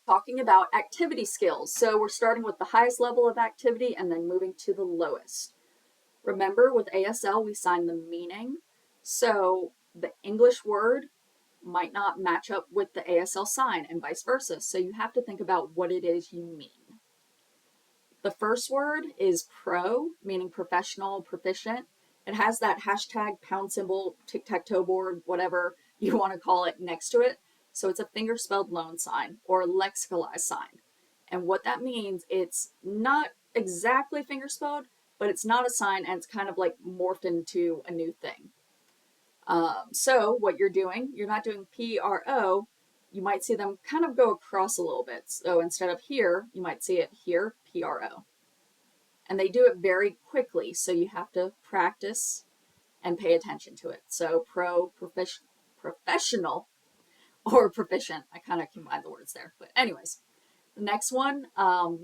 talking about activity skills. So we're starting with the highest level of activity and then moving to the lowest. Remember, with ASL, we sign the meaning. So the English word might not match up with the ASL sign and vice versa. So you have to think about what it is you mean. The first word is pro, meaning professional, proficient. It has that hashtag, pound symbol, tic-tac-toe board, whatever you want to call it, next to it. So it's a finger-spelled loan sign or lexicalized sign. And what that means, it's not exactly finger-spelled, but it's not a sign, and it's kind of like morphed into a new thing. So what you're doing, you're not doing P-R-O, you might see them kind of go across a little bit. So instead of here, you might see it here, P-R-O. And they do it very quickly, so you have to practice and pay attention to it. So professional, or proficient. I kind of combined the words there. But anyways, the next one,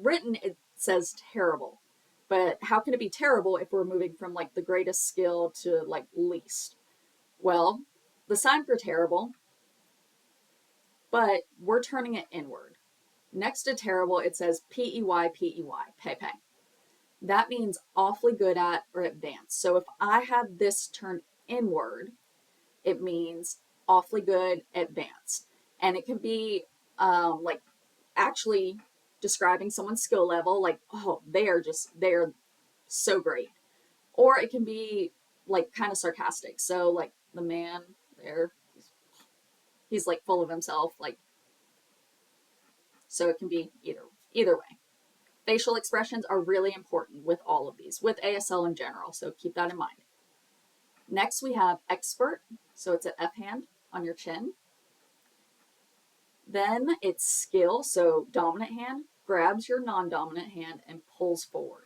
written, it says terrible. But how can it be terrible if we're moving from like the greatest skill to like least? Well, the sign for terrible, but we're turning it inward. Next to terrible, it says P-E-Y, P-E-Y, pay. That means awfully good at or advanced. So if I have this turned inward, it means awfully good, advanced. And it can be like actually describing someone's skill level, like, oh, they're so great. Or it can be like kind of sarcastic. So like the man there, he's like full of himself, like, so it can be either way. Facial expressions are really important with all of these, with ASL in general, so keep that in mind. Next we have expert, so it's an F hand on your chin. Then it's skill, so dominant hand grabs your non-dominant hand and pulls forward.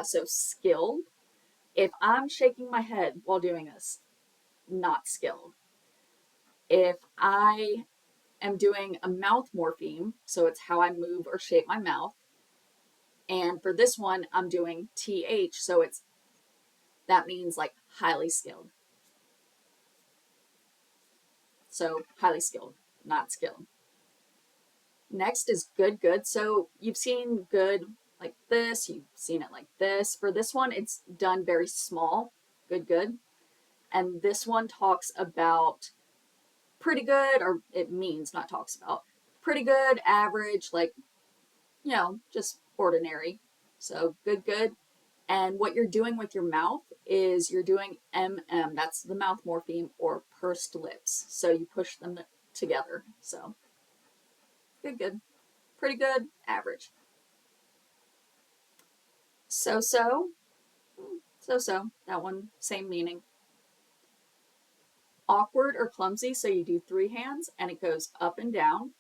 So skilled, if I'm shaking my head while doing this, not skilled. If I am doing a mouth morpheme, so it's how I move or shape my mouth, and for this one, I'm doing TH, so that means like highly skilled. So highly skilled, not skilled. Next is good. So you've seen good like this, you've seen it like this. For this one, it's done very small, good. And this one talks about pretty good, or it means, not talks about, pretty good, average, like, just ordinary. So good. And what you're doing with your mouth is you're doing MM, that's the mouth morpheme, or pursed lips. So you push them together. So good, pretty good, average. So, that one, same meaning. Awkward or clumsy, so you do 3 hands and it goes up and down.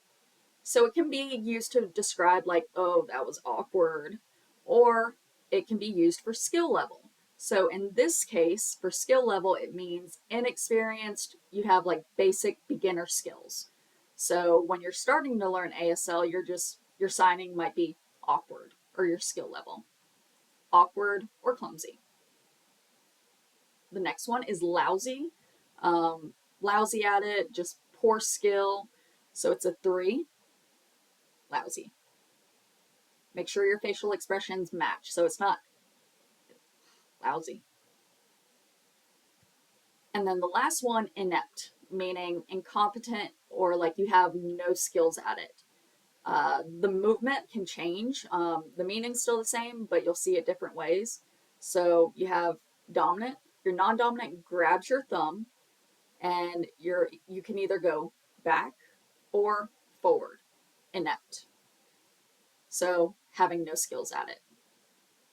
So it can be used to describe like, oh, that was awkward, or it can be used for skill level. So in this case, for skill level, it means inexperienced, you have like basic beginner skills. So when you're starting to learn ASL, your signing might be awkward, or your skill level. Awkward or clumsy. The next one is lousy. Lousy at it, just poor skill. So it's a 3. Lousy. Make sure your facial expressions match, so it's not lousy. And then the last one, inept, meaning incompetent, or like you have no skills at it. The movement can change. The meaning's still the same, but you'll see it different ways. So you have dominant. Your non-dominant grabs your thumb, and you can either go back or forward. Inept. So having no skills at it.